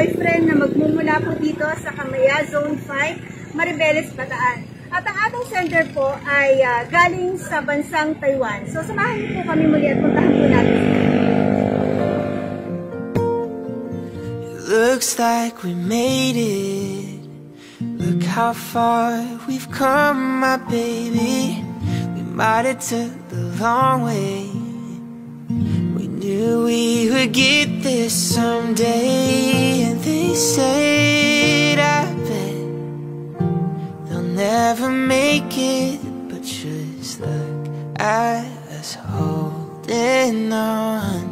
boyfriend na magmumula po dito sa Kamaya Zone 5, Maribeles, Bataan. At ang ating sender po ay galing sa bansang Taiwan. So samahan niyo po kami muli at puntahan po natin. Looks like we made it. Look how far we've come, my baby. We might have took the long way. We knew we would get there someday. And they said, I bet they'll never make it. But just look at us holding on.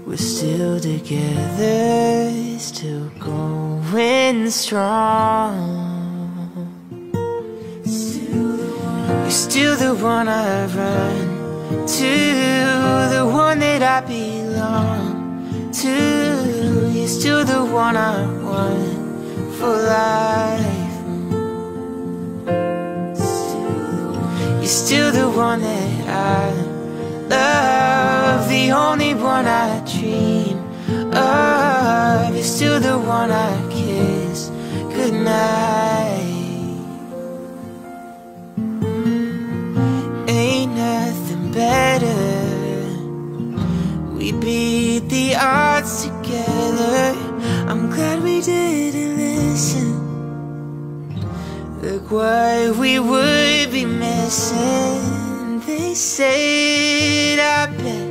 We're still together, still going strong. You're still the one I run to, the one that I belong to. You're still the one I want for life. You're still the one that I love, the only one I dream of. You're still the one I kiss goodnight. Ain't nothing better. We beat the odds together. I'm glad we didn't listen. Look what we would be missing. They said, I bet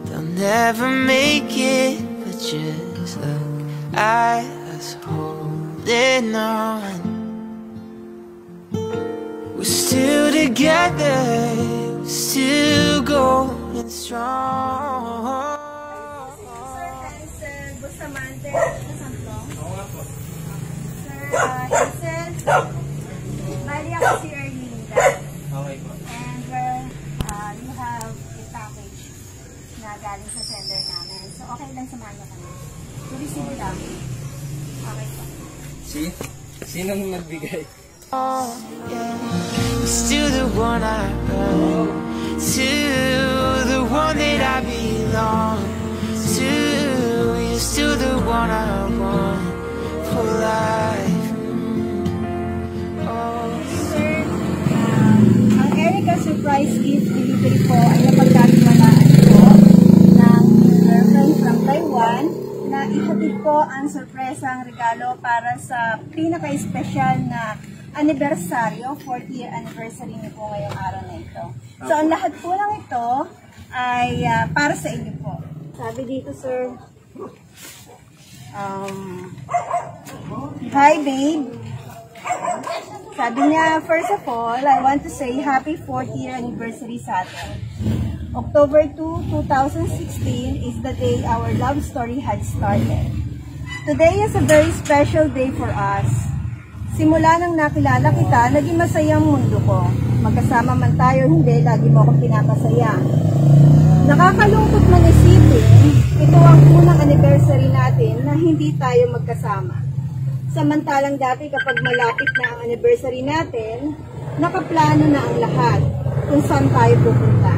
they'll never make it. But just look at us holding on. We're still together, we're still going strong. Sir Hansel Bustamante, saan po? Sir Hansel, bali ako si Erlinda. Okay po. And you have a package na galing sa sender namin. So, okay lang samahan mo kami. So, receive lang. Okay po. Sinong nagbigay? Oh, yeah. You're still the one I run to, the one that I belong to. You're still the one I want for life. Surprise gift delivery po ay napagkatiwalaan po ng girlfriend from Taiwan na ihatid po ang sorpresang regalo para sa pinaka-espesyal na anibersaryo, 4th year anniversary niyo po ngayong araw na ito. So ang lahat po ng ito ay para sa inyo po. Sabi dito, sir, hi babe. Sabi niya, first of all, I want to say happy 4th year anniversary sa atin. October 2, 2016 is the day our love story had started. Today is a very special day for us. Simula nang nakilala kita, naging masaya ang mundo ko. Magkasama man tayo, hindi, lagi mo akong pinapasaya. Nakakalungkot man isipin, ito ang unang anniversary natin na hindi tayo magkasama. Samantalang dati kapag malapit na ang anniversary natin, nakaplano na ang lahat kung saan tayo pupunta.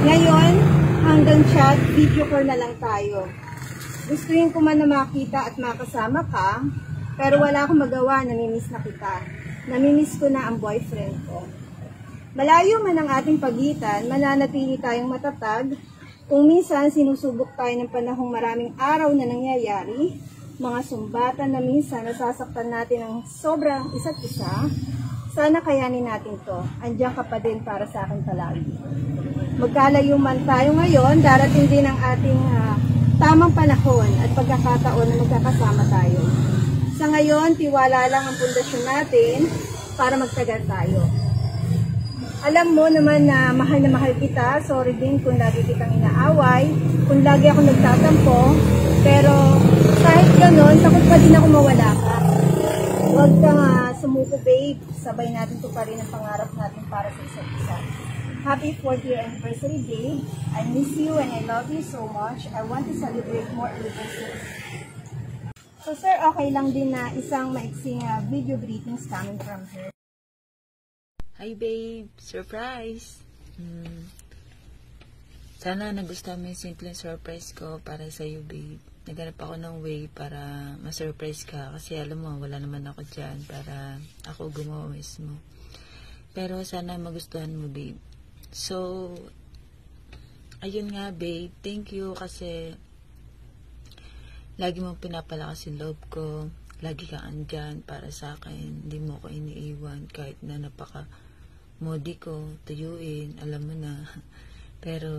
Ngayon, hanggang chat, video call na lang tayo. Gustuin ko man na makita at makasama ka, pero wala akong magawa, namimiss na kita. Namimiss ko na ang boyfriend ko. Malayo man ang ating pagitan, mananatili tayong matatag. Kung minsan sinusubok tayo ng panahong maraming araw na nangyayari, mga sumbatan na minsan nasasaktan natin ng sobrang isa't isa, sana kayanin natin to. Andiyan ka pa din para sa akin palagi. Magkalayo man tayo ngayon, darating din ang ating tamang panahon at pagkakataon na magkakasama tayo. Sa ngayon, tiwala lang ang pundasyon natin para magtagal tayo. Alam mo naman na mahal kita. Sorry din kung lagi kitang inaaway, kung lagi ako nagtatampo. Pero kahit gano'n, takot pa din ako mawala ka. Huwag kang sumuko, babe. Sabay natin tuparin ang pangarap natin para sa isa't isa. Happy 4th year anniversary, babe. I miss you and I love you so much. I want to celebrate more anniversaries. So sir, okay lang din na isang maiksing video greetings coming from her. Hi babe, surprise! Sana nagustuhan mo yung simple surprise ko para sa iyo, babe. Naghanap ako ng way para ma-surprise ka kasi alam mo, wala naman ako dyan para ako gumawa mismo. Pero sana magustuhan mo, babe. So, ayun nga, babe. Thank you kasi lagi mong pinapalakas yung loob ko. Lagi kang andyan para sa akin. Hindi mo ako iniiwan kahit na napaka-moody ko, tuyuin, alam mo na. Pero,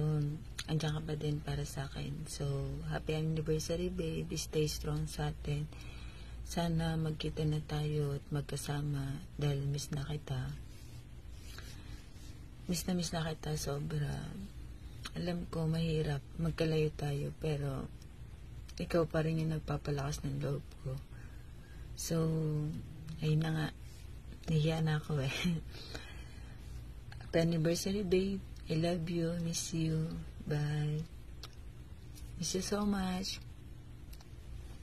andyan ka pa din para sa akin. So, happy anniversary, babe. Stay strong sa atin. Sana magkita na tayo at magkasama dahil miss na kita. Miss na kita sobra. Alam ko, mahirap. Magkalayo tayo, pero ikaw pa rin yung nagpapalakas ng loob ko. So, ayun na nga. Nahiya na ako eh. Happy anniversary, babe. I love you. Miss you. Bye. Miss you so much.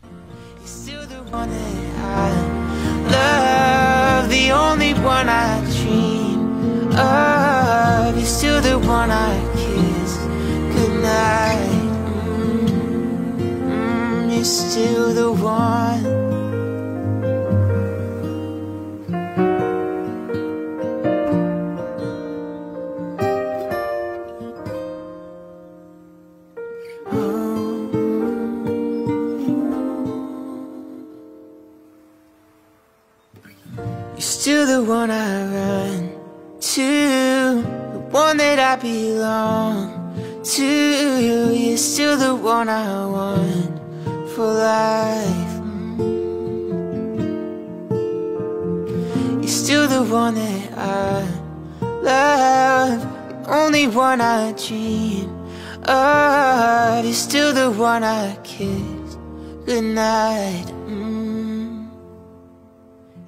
You're still the one that I love, the only one I dream of. You're still the one I kiss goodnight. You're still the one. You're still the one I run to, the one that I belong to. You're still the one I want for life. You're still the one that I love, the only one I dream of. You're still the one I kiss goodnight.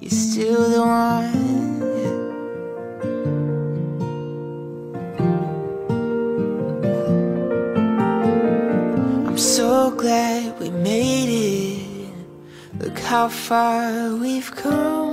You're still the one. I'm so glad we made it. Look how far we've come.